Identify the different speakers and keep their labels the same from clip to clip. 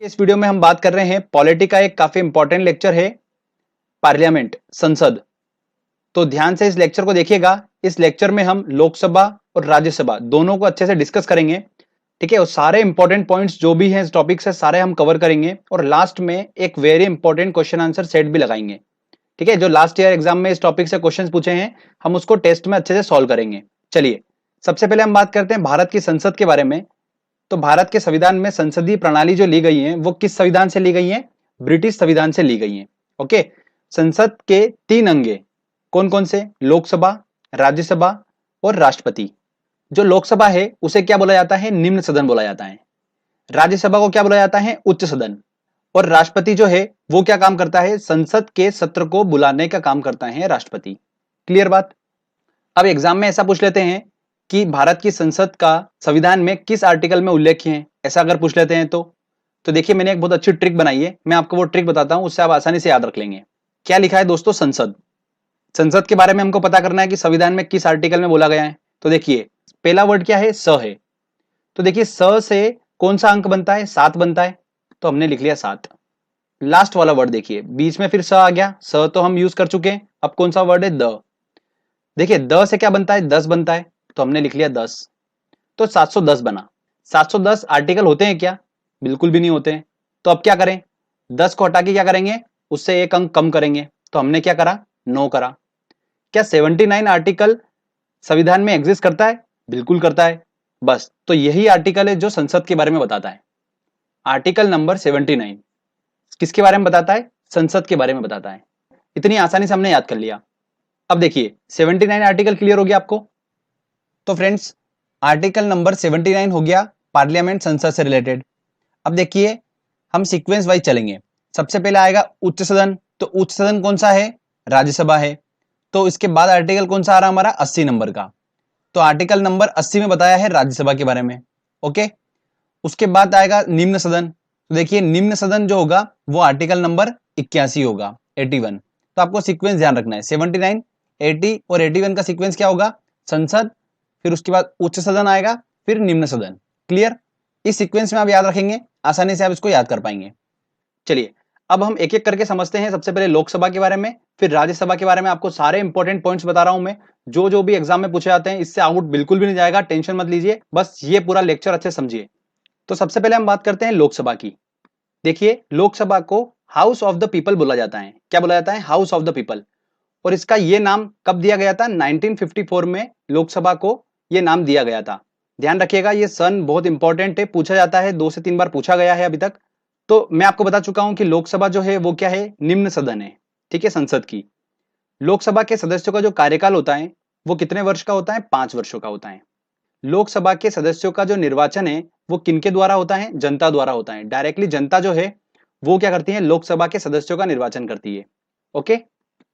Speaker 1: इस वीडियो में हम बात कर रहे हैं पॉलिटी का एक काफी इंपॉर्टेंट लेक्चर है पार्लियामेंट संसद। तो ध्यान से इस लेक्चर को देखिएगा। इस लेक्चर में हम लोकसभा और राज्यसभा दोनों को अच्छे से डिस्कस करेंगे। ठीक है, और सारे इंपॉर्टेंट पॉइंट्स जो भी हैं इस टॉपिक से सारे हम कवर करेंगे और लास्ट में एक very important question answer set भी लगाएंगे। ठीक है, जो लास्ट ईयर एग्जाम में इस टॉपिक से क्वेश्चन पूछे हैं हम उसको टेस्ट में अच्छे से सॉल्व करेंगे। चलिए सबसे पहले हम बात करते हैं भारत की संसद के बारे में। तो भारत के संविधान में संसदीय प्रणाली जो ली गई है वो किस संविधान से ली गई है? ब्रिटिश संविधान से ली गई है। ओके, संसद के तीन अंग कौन कौन से? लोकसभा, राज्यसभा और राष्ट्रपति। जो लोकसभा है उसे क्या बोला जाता है? निम्न सदन बोला जाता है। राज्यसभा को क्या बोला जाता है? उच्च सदन। और राष्ट्रपति जो है वो क्या काम करता है? संसद के सत्र को बुलाने का काम करता है राष्ट्रपति। क्लियर बात? अब एग्जाम में ऐसा पूछ लेते हैं कि भारत की संसद का संविधान में किस आर्टिकल में उल्लेख है, ऐसा अगर पूछ लेते हैं तो देखिए मैंने एक बहुत अच्छी ट्रिक बनाई है, मैं आपको वो ट्रिक बताता हूं, उससे आप आसानी से याद रख लेंगे। क्या लिखा है दोस्तों? संसद। संसद के बारे में हमको पता करना है कि संविधान में किस आर्टिकल में बोला गया है। तो देखिए पहला वर्ड क्या है? स है। तो देखिए स से कौन सा अंक बनता है? 7 बनता है, तो हमने लिख लिया 7। लास्ट वाला वर्ड देखिए, बीच में फिर स आ गया, स तो हम यूज कर चुके हैं, अब कौन सा वर्ड है? द। देखिए द से क्या बनता है? 10 बनता है, तो हमने लिख लिया 10। तो 710 बना। 710 आर्टिकल होते हैं क्या? बिल्कुल भी नहीं होते हैं। तो अब क्या करें? 10 को हटा के क्या करेंगे? उससे एक अंक कम करेंगे, तो हमने क्या करा? 9 करा। क्या 79 आर्टिकल संविधान में एग्जिस्ट करता है? बिल्कुल करता है। बस तो यही आर्टिकल है जो संसद के बारे में बताता है। आर्टिकल नंबर 79 किसके बारे में बताता है? संसद के बारे में बताता है। इतनी आसानी से हमने याद कर लिया। अब देखिए 79 आर्टिकल क्लियर हो गया आपको? तो फ्रेंड्स आर्टिकल नंबर 79 हो गया पार्लियामेंट संसद से रिलेटेड। अब देखिए हम सीक्वेंस वाइज चलेंगे। सबसे पहले आएगा उच्च सदन। तो उच्च सदन कौन सा है? राज्यसभा है। तो इसके बाद आर्टिकल कौन सा आ रहा हमारा? 80 नंबर का। तो आर्टिकल नंबर 80 में बताया है राज्यसभा के बारे में। ओके, उसके बाद आएगा निम्न सदन। तो देखिए निम्न सदन जो होगा वो आर्टिकल नंबर 81 होगा, 81। तो आपको सीक्वेंस ध्यान रखना है, 79, 80 और 81 का सीक्वेंस क्या होगा? संसद, फिर उसके बाद उच्च सदन आएगा, फिर निम्न सदन। क्लियर? इस सीक्वेंस में आप याद रखेंगे, आसानी से आप इसको याद कर पाएंगे। चलिए अब हम एक एक करके समझते हैं। सबसे पहले लोकसभा के बारे में, फिर राज्यसभा के बारे में। आपको सारे इंपॉर्टेंट पॉइंट्स बता रहा हूं मैं, जो भी एग्जाम में पूछे जाते हैं, इससे आउट बिल्कुल भी नहीं जाएगा, टेंशन मत लीजिए, बस ये पूरा लेक्चर अच्छे समझिए। तो सबसे पहले हम बात करते हैं लोकसभा की। देखिए लोकसभा को हाउस ऑफ द पीपल बोला जाता है। क्या बोला जाता है? House of the people. और इसका ये नाम कब दिया गया था? 1954 में लोकसभा को ये नाम दिया गया था। ध्यान रखिएगा, ये सन बहुत इंपॉर्टेंट है, पूछा जाता है, 2 से 3 बार पूछा गया है अभी तक। तो मैं आपको बता चुका हूं कि लोकसभा जो है वो क्या है? निम्न सदन है। ठीक है, संसद की। लोकसभा के सदस्यों का जो कार्यकाल होता है वो कितने वर्ष का होता है? 5 वर्षों का होता है। लोकसभा के सदस्यों का जो निर्वाचन है वो किनके द्वारा होता है? जनता द्वारा होता है। डायरेक्टली जनता जो है वो क्या करती है? लोकसभा के सदस्यों का निर्वाचन करती है। ओके,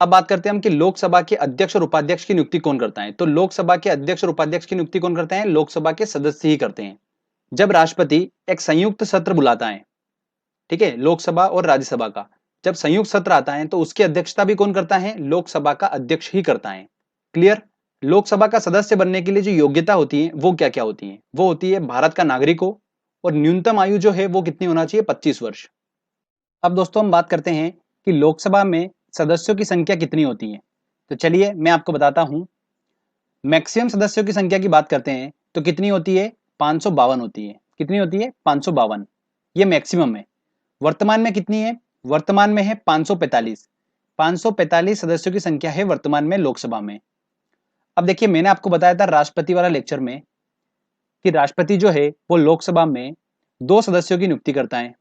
Speaker 1: अब बात करते हैं हम कि लोकसभा के अध्यक्ष और उपाध्यक्ष की नियुक्ति कौन करता है। तो लोकसभा के अध्यक्ष और उपाध्यक्ष की नियुक्ति कौन करते हैं? लोकसभा के सदस्य ही करते हैं। जब राष्ट्रपति एक संयुक्त सत्र बुलाता है, ठीक है, लोकसभा और राज्यसभा का, जब संयुक्त सत्र आता है तो उसकी अध्यक्षता भी कौन करता है? लोकसभा का अध्यक्ष ही करता है। क्लियर? लोकसभा का सदस्य बनने के लिए जो योग्यता होती है वो क्या क्या होती है? वो होती है भारत का नागरिक हो, और न्यूनतम आयु जो है वो कितनी होना चाहिए? 25 वर्ष। अब दोस्तों हम बात करते हैं कि लोकसभा में सदस्यों की संख्या कितनी होती है। तो चलिए मैं आपको बताता हूं। मैक्सिमम सदस्यों की संख्या की बात करते हैं तो कितनी होती है? 552 होती है। कितनी होती है? 552। ये मैक्सिमम है। वर्तमान में कितनी है? वर्तमान में है 545। 545 सदस्यों की संख्या है वर्तमान में लोकसभा में। अब देखिए मैंने आपको बताया था राष्ट्रपति वाला लेक्चर में कि राष्ट्रपति जो है वो लोकसभा में 2 सदस्यों की नियुक्ति करता है।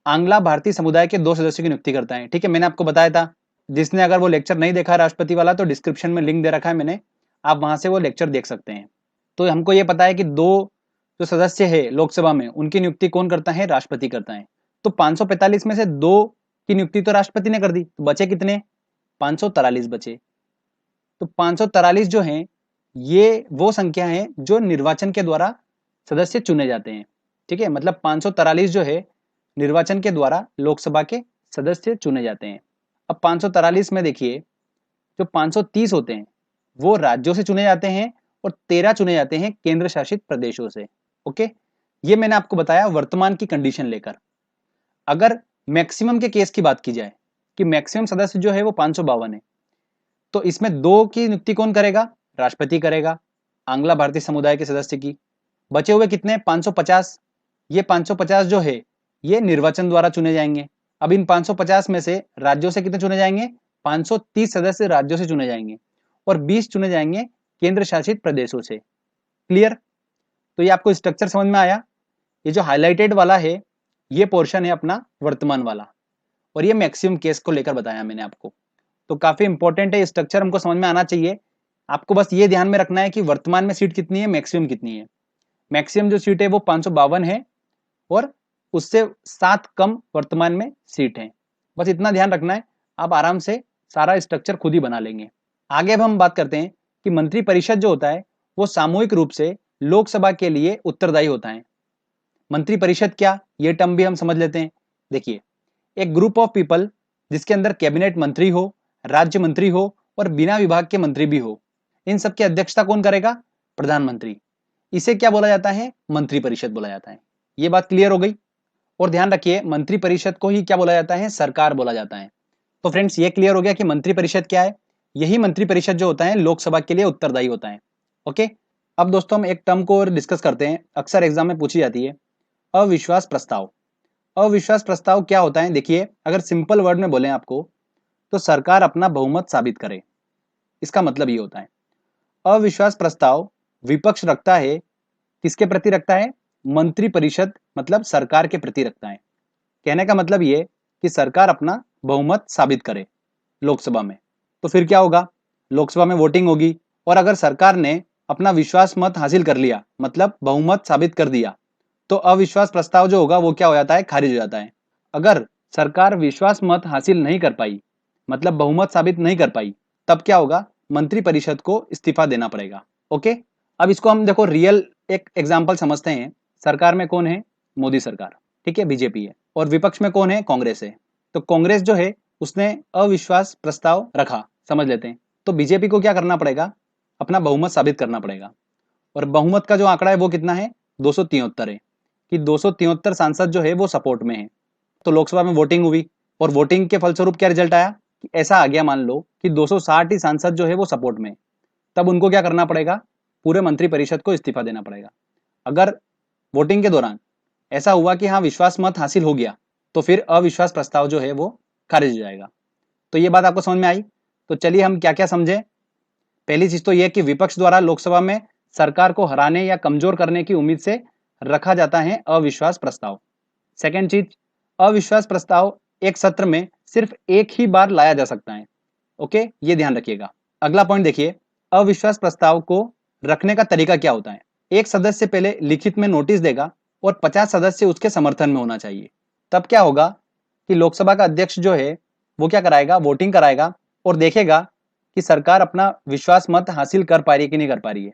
Speaker 1: आंग्ला भारतीय समुदाय के 2 सदस्यों की नियुक्ति करता है। ठीक है, मैंने आपको बताया था। जिसने अगर वो लेक्चर नहीं देखा राष्ट्रपति वाला तो डिस्क्रिप्शन में लिंक दे रखा है मैंने, आप वहां से वो लेक्चर देख सकते हैं। तो हमको ये पता है कि 2 जो सदस्य है लोकसभा में उनकी नियुक्ति कौन करता है? राष्ट्रपति करता है। तो 545 में से 2 की नियुक्ति तो राष्ट्रपति ने कर दी, तो बचे कितने? 543 बचे। तो 543 जो है ये वो संख्या है जो निर्वाचन के द्वारा सदस्य चुने जाते हैं। ठीक है, मतलब 543 जो है निर्वाचन के द्वारा लोकसभा के सदस्य चुने जाते हैं। अब 543 में देखिए जो 530 होते हैं वो राज्यों से चुने जाते हैं और 13 चुने जाते हैं केंद्र शासित प्रदेशों से। ओके, ये मैंने आपको बताया वर्तमान की कंडीशन लेकर। अगर मैक्सिमम के केस की बात की जाए कि मैक्सिमम सदस्य जो है वो 552 है, तो इसमें 2 की नियुक्ति कौन करेगा? राष्ट्रपति करेगा आंग्ला भारतीय समुदाय के सदस्य की। बचे हुए कितने? 550। ये 550 जो है ये निर्वाचन द्वारा चुने जाएंगे। अब इन 550 में से राज्यों से कितने चुने जाएंगे? 530 सदस्य राज्यों से चुने जाएंगे और 20 चुने जाएंगे केंद्र शासित प्रदेशों से। क्लियर? तो ये आपको स्ट्रक्चर समझ में आया? ये जो हाईलाइटेड वाला है ये पोर्शन है अपना वर्तमान वाला, और ये मैक्सिमम केस को लेकर बताया मैंने आपको। तो काफी इंपॉर्टेंट है, स्ट्रक्चर हमको समझ में आना चाहिए। आपको बस ये ध्यान में रखना है कि वर्तमान में सीट कितनी है, मैक्सिमम कितनी है। मैक्सिमम जो सीट है वो 552 है और उससे 7 कम वर्तमान में सीट है। बस इतना ध्यान रखना है, आप आराम से सारा स्ट्रक्चर खुद ही बना लेंगे। आगे अब हम बात करते हैं कि मंत्री परिषद जो होता है वो सामूहिक रूप से लोकसभा के लिए उत्तरदायी होता है। मंत्री परिषद क्या, ये टर्म भी हम समझ लेते हैं। देखिए, एक ग्रुप ऑफ पीपल जिसके अंदर कैबिनेट मंत्री हो, राज्य मंत्री हो और बिना विभाग के मंत्री भी हो, इन सब की अध्यक्षता कौन करेगा? प्रधानमंत्री। इसे क्या बोला जाता है? मंत्री परिषद बोला जाता है। ये बात क्लियर हो गई? और ध्यान रखिए, मंत्री परिषद को ही क्या बोला जाता है? सरकार बोला जाता है। तो फ्रेंड्स, ये क्लियर हो गया कि मंत्री परिषद क्या है। यही मंत्री परिषद जो होता है लोकसभा के लिए उत्तरदायी होता है। ओके, अब दोस्तों हम एक टर्म को और डिस्कस करते हैं, अक्सर एग्जाम में पूछी जाती है, अविश्वास प्रस्ताव। अविश्वास प्रस्ताव क्या होता है? देखिए, अगर सिंपल वर्ड में बोले आपको तो सरकार अपना बहुमत साबित करे, इसका मतलब ये होता है। अविश्वास प्रस्ताव विपक्ष रखता है, किसके प्रति रखता है? मंत्री परिषद मतलब सरकार के प्रति रखता है। कहने का मतलब ये कि सरकार अपना बहुमत साबित करे लोकसभा में। तो फिर क्या होगा? लोकसभा में वोटिंग होगी और अगर सरकार ने अपना विश्वास मत हासिल कर लिया, मतलब बहुमत साबित कर दिया, तो अविश्वास प्रस्ताव जो होगा वो क्या हो जाता है? खारिज हो जाता है। अगर सरकार विश्वास मत हासिल नहीं कर पाई, मतलब बहुमत साबित नहीं कर पाई, तब क्या होगा? मंत्री परिषद को इस्तीफा देना पड़ेगा। ओके, अब इसको हम देखो रियल एक एग्जाम्पल समझते हैं। सरकार में कौन है? मोदी सरकार, ठीक है, बीजेपी है, और विपक्ष में कौन है? कांग्रेस है। तो कांग्रेस जो है उसने अविश्वास प्रस्ताव रखा, समझ लेते हैं। तो बीजेपी को क्या करना पड़ेगा? अपना बहुमत साबित करना पड़ेगा, और बहुमत का जो आंकड़ा है वो कितना है? 273 है, कि 273 सांसद जो है वो सपोर्ट में है। तो लोकसभा में वोटिंग हुई और वोटिंग के फलस्वरूप क्या रिजल्ट आया कि ऐसा आ गया, मान लो कि 260 ही सांसद जो है वो सपोर्ट में। तब उनको क्या करना पड़ेगा? पूरे मंत्री परिषद को इस्तीफा देना पड़ेगा। अगर वोटिंग के दौरान ऐसा हुआ कि हाँ विश्वास मत हासिल हो गया, तो फिर अविश्वास प्रस्ताव जो है वो खारिज हो जाएगा। तो ये बात आपको समझ में आई? तो चलिए हम क्या क्या समझे। पहली चीज तो यह कि विपक्ष द्वारा लोकसभा में सरकार को हराने या कमजोर करने की उम्मीद से रखा जाता है अविश्वास प्रस्ताव। सेकेंड चीज, अविश्वास प्रस्ताव एक सत्र में सिर्फ एक ही बार लाया जा सकता है। ओके, ये ध्यान रखिएगा। अगला पॉइंट देखिए, अविश्वास प्रस्ताव को रखने का तरीका क्या होता है? एक सदस्य पहले लिखित में नोटिस देगा और 50 सदस्य उसके समर्थन में होना चाहिए। तब क्या होगा कि लोकसभा का अध्यक्ष जो है वो क्या कराएगा? वोटिंग कराएगा और देखेगा कि सरकार अपना विश्वास मत हासिल कर पा रही है कि नहीं कर पा रही है।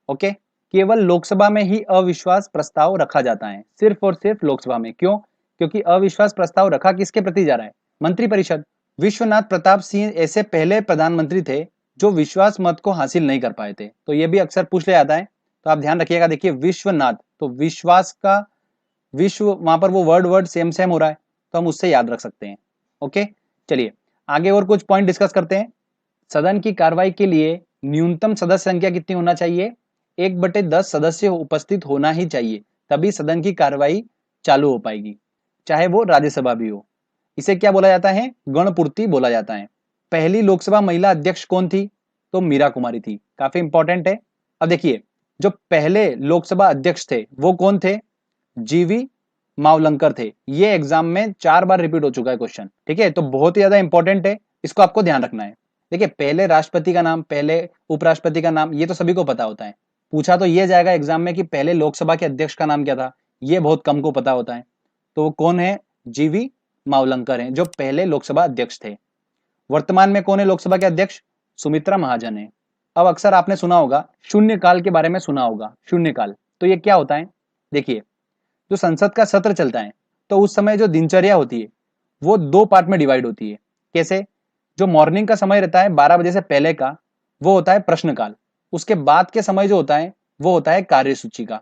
Speaker 1: ओके, केवल लोकसभा में ही अविश्वास प्रस्ताव रखा जाता है, सिर्फ और सिर्फ लोकसभा में। क्यों? क्योंकि अविश्वास प्रस्ताव रखा किसके प्रति जा रहा है? मंत्री परिषद। विश्वनाथ प्रताप सिंह ऐसे पहले प्रधानमंत्री थे जो विश्वास मत को हासिल नहीं कर पाए थे। तो ये भी अक्सर पूछ लिया जाता है, तो आप ध्यान रखिएगा। देखिए, विश्वनाथ, तो विश्वास का विश्व, वहां पर वो वर्ड सेम सेम हो रहा है, तो हम उससे याद रख सकते हैं। ओके, चलिए आगे और कुछ पॉइंट डिस्कस करते हैं। सदन की कार्रवाई के लिए न्यूनतम सदस्य संख्या कितनी होना चाहिए? 1/10 सदस्य उपस्थित होना ही चाहिए, तभी सदन की कार्रवाई चालू हो पाएगी, चाहे वो राज्यसभा भी हो। इसे क्या बोला जाता है? गणपूर्ति बोला जाता है। पहली लोकसभा महिला अध्यक्ष कौन थी? तो मीरा कुमारी थी। काफी इंपॉर्टेंट है। अब देखिए, जो पहले लोकसभा अध्यक्ष थे वो कौन थे? जीवी मावलंकर थे। ये एग्जाम में 4 बार रिपीट हो चुका है क्वेश्चन, ठीक है, तो बहुत ही ज्यादा इंपॉर्टेंट है, इसको आपको ध्यान रखना है। देखिए, पहले राष्ट्रपति का नाम, पहले उपराष्ट्रपति का नाम, ये तो सभी को पता होता है। पूछा तो ये जाएगा एग्जाम में कि पहले लोकसभा के अध्यक्ष का नाम क्या था, ये बहुत कम को पता होता है। तो वो कौन है? जीवी मावलंकर हैं, जो पहले लोकसभा अध्यक्ष थे। वर्तमान में कौन है लोकसभा के अध्यक्ष? सुमित्रा महाजन है। अब अक्सर आपने सुना होगा, शून्यकाल के बारे में सुना होगा। शून्यकाल, तो ये क्या होता है? देखिए, जो संसद का सत्र चलता है तो उस समय जो दिनचर्या होती है वो 2 पार्ट में डिवाइड होती है। कैसे? जो मॉर्निंग का समय रहता है 12 बजे से पहले का, वो होता है प्रश्नकाल। उसके बाद के समय जो होता है वो होता है कार्यसूची का।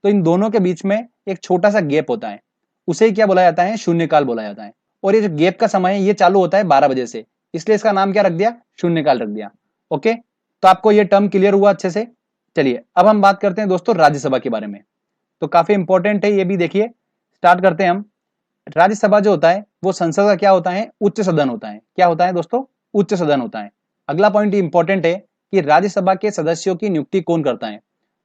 Speaker 1: तो इन दोनों के बीच में एक छोटा सा गैप होता है, उसे क्या बोला जाता है, शून्यकाल बोला जाता है। और ये जो गैप का समय है ये चालू होता है 12 बजे से, इसलिए इसका नाम क्या रख दिया, शून्यकाल रख दिया। ओके, तो आपको ये टर्म क्लियर हुआ अच्छे से। चलिए अब हम बात करते हैं दोस्तों राज्यसभा के बारे में, तो काफी इंपॉर्टेंट है ये भी। देखिए स्टार्ट करते हैं हम। राज्यसभा जो होता है वो संसद का क्या होता है, उच्च सदन होता है। क्या होता है दोस्तों, उच्च सदन होता है। अगला पॉइंट इंपॉर्टेंट है कि राज्यसभा के सदस्यों की नियुक्ति कौन करता है।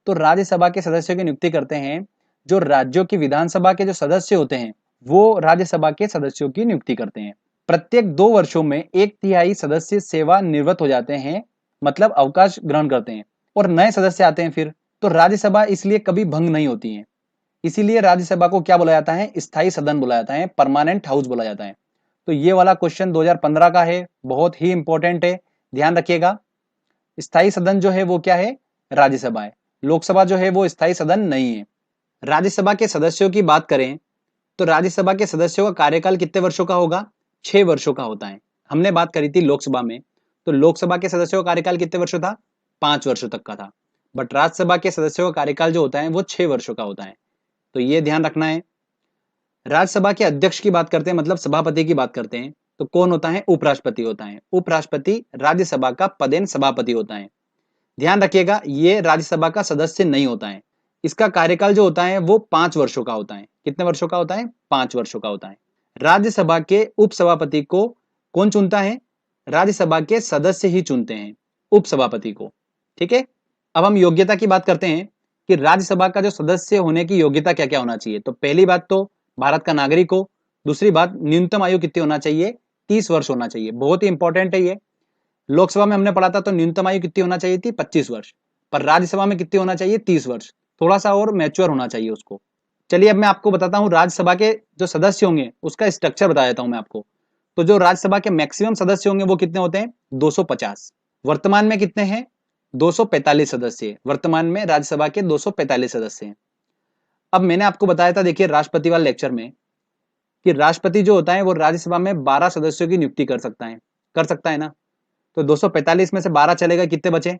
Speaker 1: तो राज्यसभा के सदस्यों की नियुक्ति करते हैं जो राज्यों की विधानसभा के जो सदस्य होते हैं, वो राज्यसभा के सदस्यों की नियुक्ति करते हैं। प्रत्येक 2 वर्षों में 1/3 सदस्य सेवा निवृत्त हो जाते हैं, मतलब अवकाश ग्रहण करते हैं, और नए सदस्य आते हैं फिर। तो राज्यसभा इसलिए कभी भंग नहीं होती है, इसीलिए राज्यसभा को क्या बोला जाता है, स्थायी सदन बोला जाता है, परमानेंट हाउस बोला जाता है। तो ये वाला क्वेश्चन 2015 का है, बहुत ही इंपॉर्टेंट है, ध्यान रखिएगा। स्थायी सदन जो है वो क्या है, राज्यसभा है। लोकसभा जो है वो स्थायी सदन नहीं है। राज्यसभा के सदस्यों की बात करें तो राज्यसभा के सदस्यों का कार्यकाल कितने वर्षों का होगा, 6 वर्षों का होता है। हमने बात करी थी लोकसभा में, तो लोकसभा के सदस्यों का कार्यकाल कितने वर्षों था, 5 वर्षों तक का था। बट राज्यसभा के सदस्यों का कार्यकाल जो होता है वो 6 वर्षों का होता है, तो ये ध्यान रखना है। राज्यसभा के अध्यक्ष की बात करते हैं, मतलब सभापति की बात करते हैं, तो कौन होता है, उपराष्ट्रपति होता है। उपराष्ट्रपति राज्यसभा का पदेन सभापति होता है। ध्यान रखिएगा ये राज्यसभा का सदस्य नहीं होता है। इसका कार्यकाल जो होता है वो 5 वर्षों का होता है। कितने वर्षों का होता है, 5 वर्षों का होता है। राज्यसभा के उपसभापति को कौन चुनता है, राज्यसभा के सदस्य ही चुनते हैं उपसभापति को। ठीक है, अब हम योग्यता की बात करते हैं कि राज्यसभा का जो सदस्य होने की योग्यता क्या क्या होना चाहिए। तो पहली बात तो भारत का नागरिक हो। दूसरी बात, न्यूनतम आयु कितनी होना चाहिए, 30 वर्ष होना चाहिए, बहुत ही इंपॉर्टेंट है ये। लोकसभा में हमने पढ़ा था तो न्यूनतम आयु कितनी होना चाहिए थी, 25 वर्ष, पर राज्यसभा में कितनी होना चाहिए, 30 वर्ष, थोड़ा सा और मैच्योर होना चाहिए उसको। चलिए अब मैं आपको बताता हूँ राज्यसभा के जो सदस्य होंगे उसका स्ट्रक्चर बता देता हूं मैं आपको। तो जो राज्यसभा के मैक्सिमम सदस्य होंगे वो कितने होते हैं, 250। वर्तमान में कितने हैं, 245 सदस्य। वर्तमान में राज्यसभा के 245 सदस्य हैं। अब मैंने आपको बताया था, देखिए राष्ट्रपति वाले लेक्चर में, कि राष्ट्रपति जो होता है वो राज्यसभा में 12 सदस्यों की नियुक्ति कर सकता है ना। तो 245 में से 12 चलेगा, कितने बचे,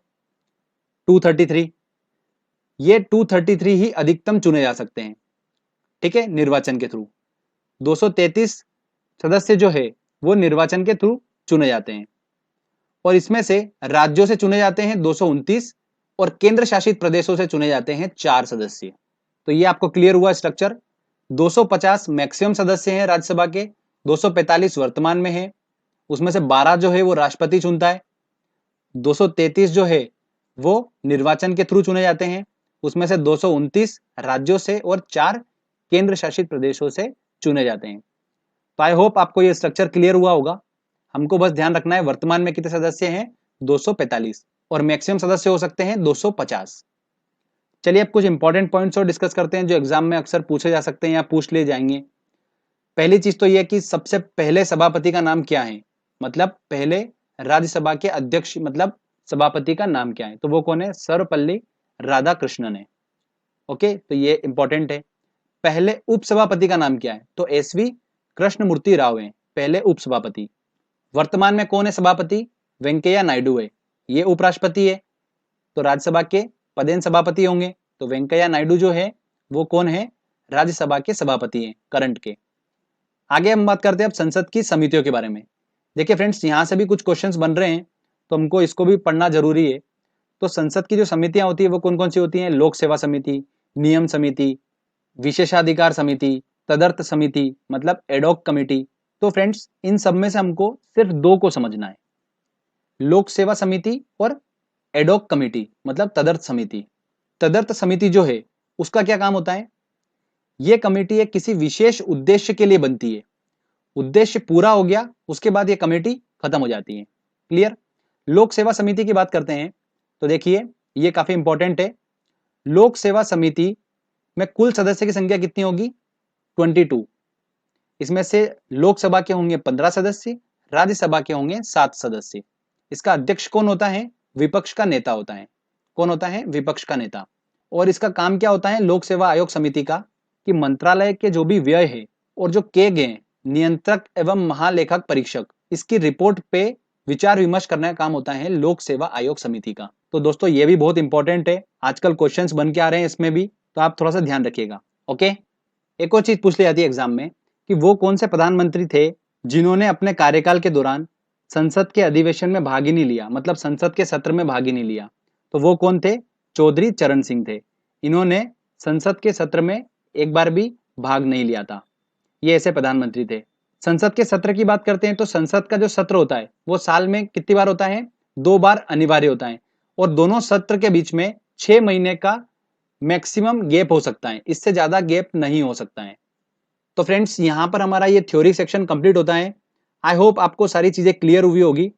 Speaker 1: 233। ये 233 ही अधिकतम चुने जा सकते हैं, ठीक है, निर्वाचन के थ्रू। 233 सदस्य जो है वो निर्वाचन के थ्रू चुने जाते हैं, और इसमें से राज्यों से चुने जाते हैं 229, और केंद्र शासित प्रदेशों से चुने जाते हैं 4 सदस्य। तो ये आपको क्लियर हुआ स्ट्रक्चर। 250 मैक्सिमम सदस्य हैं राज्यसभा के, 245 वर्तमान में है, उसमें से 12 जो है वो राष्ट्रपति चुनता है, 233 जो है वो निर्वाचन के थ्रू चुने जाते हैं, उसमें से 229 राज्यों से और 4 केंद्र शासित प्रदेशों से चुने जाते हैं। तो आई होप आपको ये स्ट्रक्चर क्लियर हुआ होगा। हमको बस ध्यान रखना है वर्तमान में कितने सदस्य हैं, 245, और मैक्सिमम सदस्य हो सकते हैं 250। चलिए अब कुछ इंपॉर्टेंट पॉइंट्स और डिस्कस करते हैं जो एग्जाम में अक्सर पूछे जा सकते हैं या पूछ ले जाएंगे। पहली चीज तो यह कि सबसे पहले सभापति का नाम क्या है, मतलब पहले राज्यसभा के अध्यक्ष मतलब सभापति का नाम क्या है, तो वो कौन है, सर्वपल्ली राधाकृष्णन है। ओके, तो ये इंपॉर्टेंट है। पहले उपसभापति का नाम क्या है, तो एसवी कृष्णमूर्ति राव है पहले उपसभापति। वर्तमान में कौन है सभापति, वेंकैया नायडू है, ये उपराष्ट्रपति है। तो राज्यसभा के पदेन सभापति होंगे, तो वेंकैया नायडू जो है वो कौन है, राज्यसभा के सभापति हैं करंट के। आगे हम बात करते हैं अब संसद की समितियों के बारे में। देखिए फ्रेंड्स, यहाँ से भी कुछ क्वेश्चंस बन रहे हैं तो हमको इसको भी पढ़ना जरूरी है। तो संसद की जो समितियां होती है वो कौन कौन सी होती हैं, लोक सेवा समिति, नियम समिति, विशेषाधिकार समिति, तदर्थ समिति मतलब एडॉक कमेटी। तो फ्रेंड्स इन सब में से हमको सिर्फ 2 को समझना है, लोक सेवा समिति और एडॉक कमेटी मतलब तदर्थ समिति। तदर्थ समिति जो है उसका क्या काम होता है, ये कमेटी एक किसी विशेष उद्देश्य के लिए बनती है, उद्देश्य पूरा हो गया उसके बाद ये कमेटी खत्म हो जाती है। क्लियर। लोक सेवा समिति की बात करते हैं तो देखिए ये काफी इंपॉर्टेंट है। लोक सेवा समिति में कुल सदस्य की संख्या कितनी होगी, 22। इसमें से लोकसभा के होंगे 15 सदस्य, राज्यसभा के होंगे 7 सदस्य। इसका अध्यक्ष कौन होता है, विपक्ष का नेता होता है। कौन होता है, विपक्ष का नेता। और इसका काम क्या होता है लोक सेवा आयोग समिति का, कि मंत्रालय के जो भी व्यय है और जो किए गए नियंत्रक एवं महालेखक परीक्षक, इसकी रिपोर्ट पे विचार विमर्श करने का काम होता है लोक सेवा आयोग समिति का। तो दोस्तों ये भी बहुत इंपॉर्टेंट है, आजकल क्वेश्चंस बन के आ रहे हैं इसमें भी, तो आप थोड़ा सा ध्यान रखिएगा। ओके, एक और चीज पूछ ली जाती है एग्जाम में कि वो कौन से प्रधानमंत्री थे जिन्होंने अपने कार्यकाल के दौरान संसद के अधिवेशन में भाग ही नहीं लिया, मतलब संसद के सत्र में भाग ही नहीं लिया। तो वो कौन थे? चौधरी चरण सिंह थे। इन्होंने संसद के सत्र में एक बार भी भाग नहीं लिया था। ये ऐसे प्रधानमंत्री थे। संसद के सत्र की बात करते हैं तो संसद का जो सत्र होता है वो साल में कितनी बार होता है? 2 बार अनिवार्य होता है, और दोनों सत्र के बीच में 6 महीने का मैक्सिमम गैप हो सकता है, इससे ज्यादा गैप नहीं हो सकता है। तो फ्रेंड्स, यहां पर हमारा ये थ्योरी सेक्शन कंप्लीट होता है। आई होप आपको सारी चीजें क्लियर हुई होगी।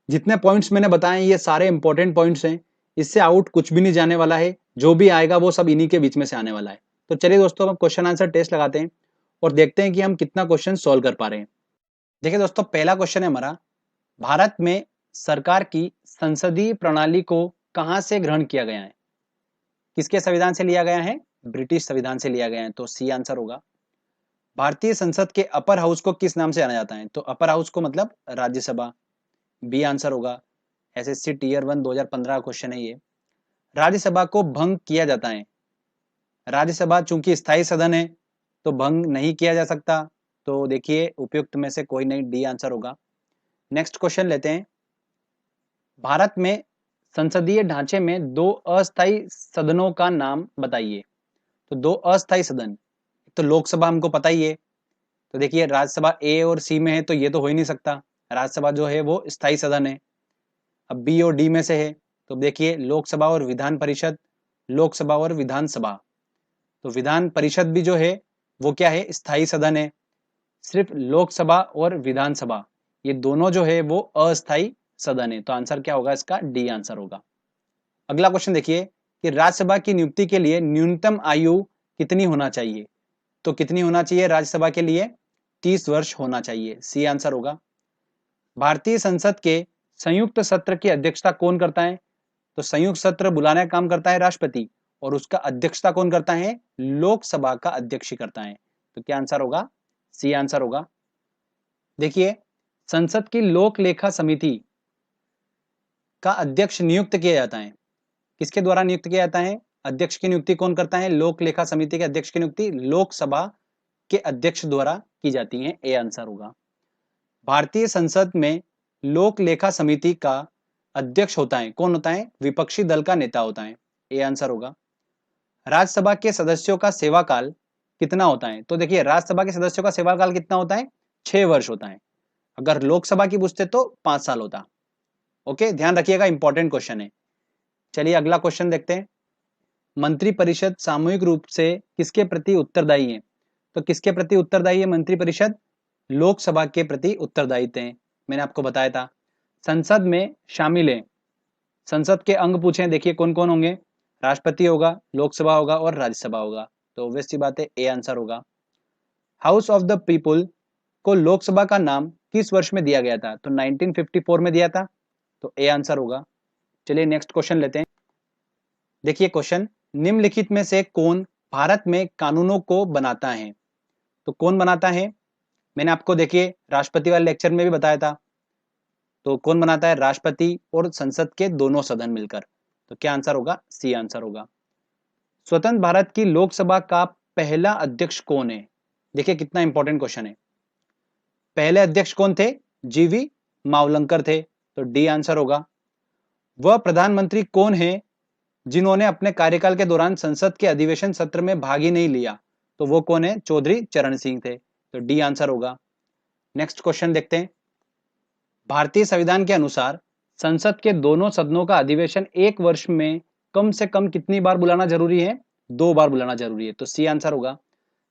Speaker 1: जितने पॉइंट्स मैंने बताए ये सारे इंपॉर्टेंट पॉइंट्स हैं, इससे आउट कुछ भी नहीं जाने वाला है, जो भी आएगा वो सब इन्हीं के बीच में से आने वाला है। तो चलिए दोस्तों, हम क्वेश्चन आंसर टेस्ट लगाते हैं और देखते हैं कि हम कितना क्वेश्चन सॉल्व कर पा रहे हैं। देखिए दोस्तों, पहला क्वेश्चन है हमारा, भारत में सरकार की संसदीय प्रणाली को कहां से ग्रहण किया गया है? किसके संविधान से लिया गया है? ब्रिटिश संविधान से लिया गया है, तो सी आंसर होगा। भारतीय संसद के अपर हाउस को किस नाम से जाना जाता है? तो अपर हाउस को मतलब राज्यसभा, बी आंसर होगा। एसएससी टीयर 1 2015 का क्वेश्चन है ये। राज्यसभा को भंग किया जाता है। राज्यसभा चूंकि स्थायी सदन है तो भंग नहीं किया जा सकता, तो देखिए उपयुक्त में से कोई नहीं, डी आंसर होगा। नेक्स्ट क्वेश्चन लेते हैं। भारत में संसदीय ढांचे में 2 अस्थायी सदनों का नाम बताइए। तो 2 अस्थायी सदन, तो लोकसभा हमको पता ही है, तो देखिए राज्यसभा ए और सी में है तो ये तो हो ही नहीं सकता। राज्यसभा जो है वो स्थायी सदन है। अब बी और डी में से है, तो देखिए लोकसभा और विधान परिषद, लोकसभा और विधानसभा। तो विधान परिषद भी जो है वो क्या है? स्थायी सदन है। सिर्फ लोकसभा और विधानसभा ये दोनों जो है वो अस्थायी सदन है, तो आंसर क्या होगा इसका? डी आंसर होगा। अगला क्वेश्चन देखिए कि राज्यसभा की नियुक्ति के लिए न्यूनतम आयु कितनी होना चाहिए? तो कितनी होना चाहिए राज्यसभा के लिए? 30 वर्ष होना चाहिए, सी आंसर होगा। भारतीय संसद के संयुक्त सत्र की अध्यक्षता कौन करता है? तो संयुक्त सत्र बुलाने का काम करता है राष्ट्रपति, और उसका अध्यक्षता कौन करता है? लोकसभा का अध्यक्ष ही करता है, तो क्या आंसर होगा? सी आंसर होगा। देखिए, संसद की लोक लेखा समिति का अध्यक्ष नियुक्त किया जाता है। किसके द्वारा नियुक्त किया जाता है? अध्यक्ष की नियुक्ति कौन करता है? लोक लेखा समिति के अध्यक्ष की नियुक्ति लोकसभा के अध्यक्ष द्वारा की जाती है, ए आंसर होगा। भारतीय संसद में लोक लेखा समिति का अध्यक्ष होता है, कौन होता है? विपक्षी दल का नेता होता है, ए आंसर होगा। राज्यसभा के सदस्यों का सेवा काल कितना होता है? तो देखिए राज्यसभा के सदस्यों का सेवा काल कितना होता है? 6 वर्ष होता है। अगर लोकसभा की पूछते तो 5 साल होता। ओके, ध्यान रखिएगा, इंपॉर्टेंट क्वेश्चन है। चलिए अगला क्वेश्चन देखते हैं। मंत्रिपरिषद सामूहिक रूप से किसके प्रति उत्तरदायी है? तो किसके प्रति उत्तरदायी है मंत्रिपरिषद? लोकसभा के प्रति उत्तरदायी है। मैंने आपको बताया था। संसद में शामिल है, संसद के अंग पूछे, देखिए कौन कौन होंगे? राष्ट्रपति होगा, लोकसभा होगा और राज्यसभा होगा, तो ऑब्वियस सी बात है, ए आंसर होगा। हाउस ऑफ द पीपुल को लोकसभा का नाम किस वर्ष में दिया गया था? तो 1954 में दिया था, तो ए आंसर होगा। चलिए नेक्स्ट क्वेश्चन लेते हैं। देखिए क्वेश्चन, निम्नलिखित में से कौन भारत में कानूनों को बनाता है? तो कौन बनाता है? मैंने आपको देखिए राष्ट्रपति वाले लेक्चर में भी बताया था, तो कौन बनाता है? राष्ट्रपति और संसद के दोनों सदन मिलकर, तो क्या आंसर होगा? सी आंसर होगा। स्वतंत्र भारत की लोकसभा का पहला अध्यक्ष कौन है? देखिए कितना इंपॉर्टेंट क्वेश्चन है। पहले अध्यक्ष कौन थे? जीवी मावलंकर थे, तो डी आंसर होगा। वह प्रधानमंत्री कौन है जिन्होंने अपने कार्यकाल के दौरान संसद के अधिवेशन सत्र में भाग ही नहीं लिया? तो वो कौन है? चौधरी चरण सिंह थे, तो डी आंसर होगा। नेक्स्ट क्वेश्चन देखते हैं। भारतीय संविधान के अनुसार संसद के दोनों सदनों का अधिवेशन एक वर्ष में कम से कम कितनी बार बुलाना जरूरी है? 2 बार बुलाना जरूरी है, तो सी आंसर होगा।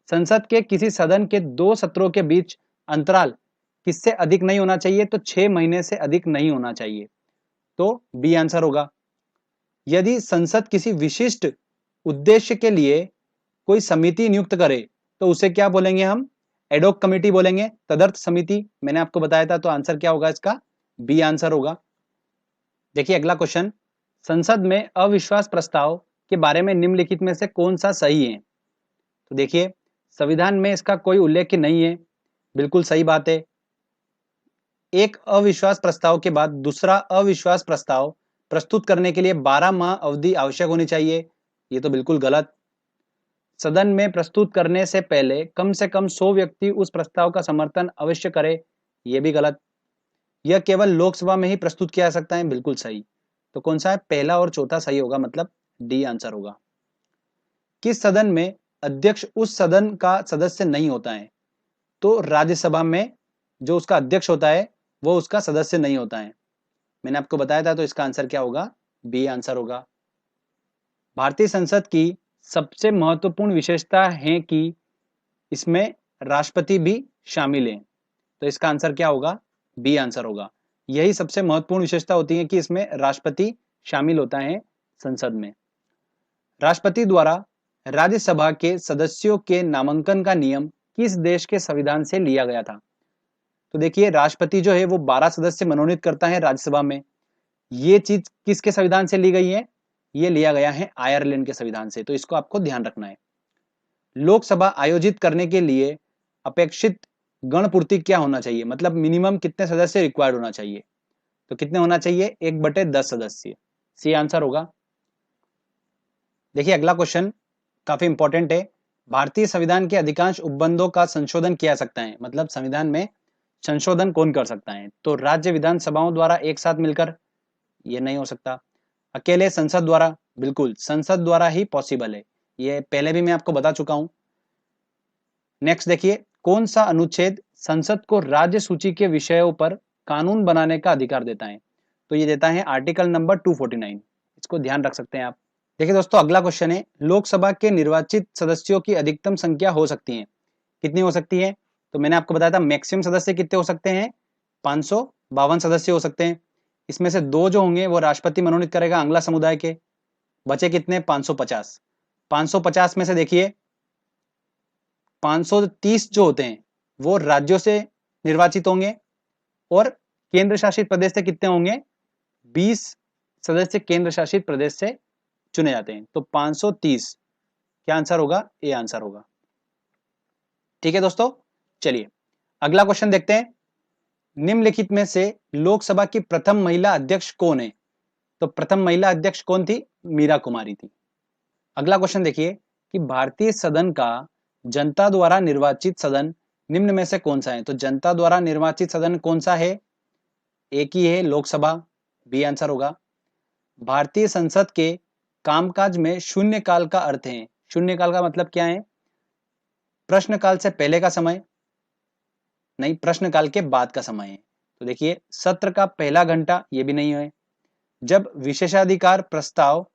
Speaker 1: संसद के किसी सदन के 2 सत्रों के बीच अंतराल किससे अधिक नहीं होना चाहिए? तो 6 महीने से अधिक नहीं होना चाहिए, तो बी आंसर होगा। यदि संसद किसी विशिष्ट उद्देश्य के लिए कोई समिति नियुक्त करे तो उसे क्या बोलेंगे हम? एडॉक कमेटी बोलेंगे, तदर्थ समिति। मैंने आपको बताया था, तो आंसर क्या होगा इसका? बी आंसर होगा। देखिए अगला क्वेश्चन, संसद में अविश्वास प्रस्ताव के बारे में निम्नलिखित में से कौन सा सही है? तो देखिए संविधान में इसका कोई उल्लेख नहीं है, बिल्कुल सही बात है। एक अविश्वास प्रस्ताव के बाद दूसरा अविश्वास प्रस्ताव प्रस्तुत करने के लिए 12 माह अवधि आवश्यक होनी चाहिए, ये तो बिल्कुल गलत। सदन में प्रस्तुत करने से पहले कम से कम 100 व्यक्ति उस प्रस्ताव का समर्थन अवश्य करें, यह भी गलत। यह केवल लोकसभा में ही प्रस्तुत किया जा सकता है, बिल्कुल सही। तो कौन सा है? पहला और चौथा सही होगा, मतलब डी आंसर होगा। किस सदन में अध्यक्ष उस सदन का सदस्य नहीं होता है? तो राज्यसभा में जो उसका अध्यक्ष होता है वो उसका सदस्य नहीं होता है। मैंने आपको बताया था, तो इसका आंसर क्या होगा? बी आंसर होगा। भारतीय संसद की सबसे महत्वपूर्ण विशेषता है कि इसमें राष्ट्रपति भी शामिल है, तो इसका आंसर क्या होगा? बी आंसर होगा। यही सबसे महत्वपूर्ण विशेषता होती है कि इसमें राष्ट्रपति शामिल होता है संसद में। राष्ट्रपति द्वारा राज्यसभा के सदस्यों के नामांकन का नियम किस देश के संविधान से लिया गया था? तो देखिए, राष्ट्रपति जो है वो 12 सदस्य मनोनीत करता है राज्यसभा में। ये चीज किसके संविधान से ली गई है? ये लिया गया है आयरलैंड के संविधान से, तो इसको आपको ध्यान रखना है। लोकसभा आयोजित करने के लिए अपेक्षित गणपूर्ति क्या होना चाहिए? मतलब मिनिमम कितने सदस्य रिक्वायर्ड होना चाहिए? तो कितने होना चाहिए? 1/10 सदस्य। सी आंसर होगा। देखिए, अगला क्वेश्चन काफी इंपॉर्टेंट है। भारतीय संविधान के अधिकांश उपबंधों का संशोधन किया सकता है, मतलब संविधान में संशोधन कौन कर सकता है? तो राज्य विधानसभाओं द्वारा एक साथ मिलकर? ये नहीं हो सकता। अकेले संसद द्वारा? बिल्कुल, संसद द्वारा ही पॉसिबल है, ये पहले भी मैं आपको बता चुका हूं। नेक्स्ट देखिए, कौन सा अनुच्छेद संसद को राज्य सूची के विषयों पर कानून बनाने का अधिकार देता है? तो ये देता है आर्टिकल नंबर 249। इसको ध्यान रख सकते हैं आप। देखिए दोस्तों, अगला क्वेश्चन है, लोकसभा के निर्वाचित सदस्यों की अधिकतम संख्या हो सकती है, कितनी हो सकती है? तो मैंने आपको बताया था मैक्सिमम सदस्य कितने हो सकते हैं? 552 सदस्य हो सकते हैं। इसमें से 2 जो होंगे वो राष्ट्रपति मनोनीत करेगा आंग्ला समुदाय के। बचे कितने? 550। 550 में से देखिए 530 जो होते हैं वो राज्यों से निर्वाचित होंगे, और केंद्र शासित प्रदेश से कितने होंगे? 20 सदस्य केंद्र शासित प्रदेश से चुने जाते हैं। तो 530 क्या आंसर होगा? ए आंसर होगा। ठीक है दोस्तों, चलिए अगला क्वेश्चन देखते हैं। निम्नलिखित में से लोकसभा की प्रथम महिला अध्यक्ष कौन है? तो प्रथम महिला अध्यक्ष कौन थी? मीरा कुमारी थी। अगला क्वेश्चन देखिए कि भारतीय सदन का जनता द्वारा निर्वाचित सदन निम्न में से कौन सा है? तो जनता द्वारा निर्वाचित सदन कौन सा है? एक ही है, लोकसभा। बी आंसर होगा। भारतीय संसद के कामकाज में शून्यकाल का अर्थ है? शून्यकाल का मतलब क्या है? प्रश्नकाल से पहले का समय नहीं, प्रश्नकाल के बाद का समय है। तो देखिए, सत्र का पहला घंटा, ये भी नहीं है। जब विशेषाधिकार प्रस्ताव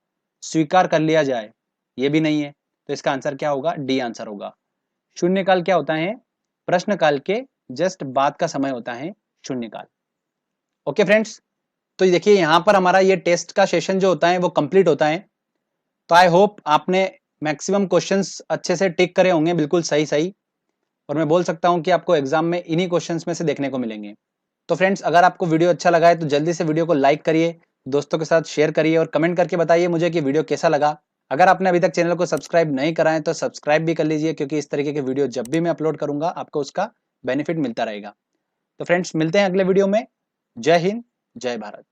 Speaker 1: स्वीकार कर लिया जाए, ये भी नहीं है। तो इसका आंसर क्या होगा? डी आंसर होगा। शून्यकाल क्या होता है? प्रश्नकाल के जस्ट बाद का समय होता है शून्यकाल। ओके फ्रेंड्स, तो देखिए यहां पर हमारा ये टेस्ट का सेशन जो होता है वो कंप्लीट होता है। तो आई होप आपने मैक्सिमम क्वेश्चंस अच्छे से टिक करे होंगे, बिल्कुल सही सही। और मैं बोल सकता हूं कि आपको एग्जाम में इन्हीं क्वेश्चंस में से देखने को मिलेंगे। तो फ्रेंड्स, अगर आपको वीडियो अच्छा लगा है तो जल्दी से वीडियो को लाइक करिए, दोस्तों के साथ शेयर करिए और कमेंट करके बताइए मुझे कि वीडियो कैसा लगा। अगर आपने अभी तक चैनल को सब्सक्राइब नहीं करा है तो सब्सक्राइब भी कर लीजिए, क्योंकि इस तरीके के वीडियो जब भी मैं अपलोड करूंगा आपको उसका बेनिफिट मिलता रहेगा। तो फ्रेंड्स, मिलते हैं अगले वीडियो में। जय हिंद, जय भारत।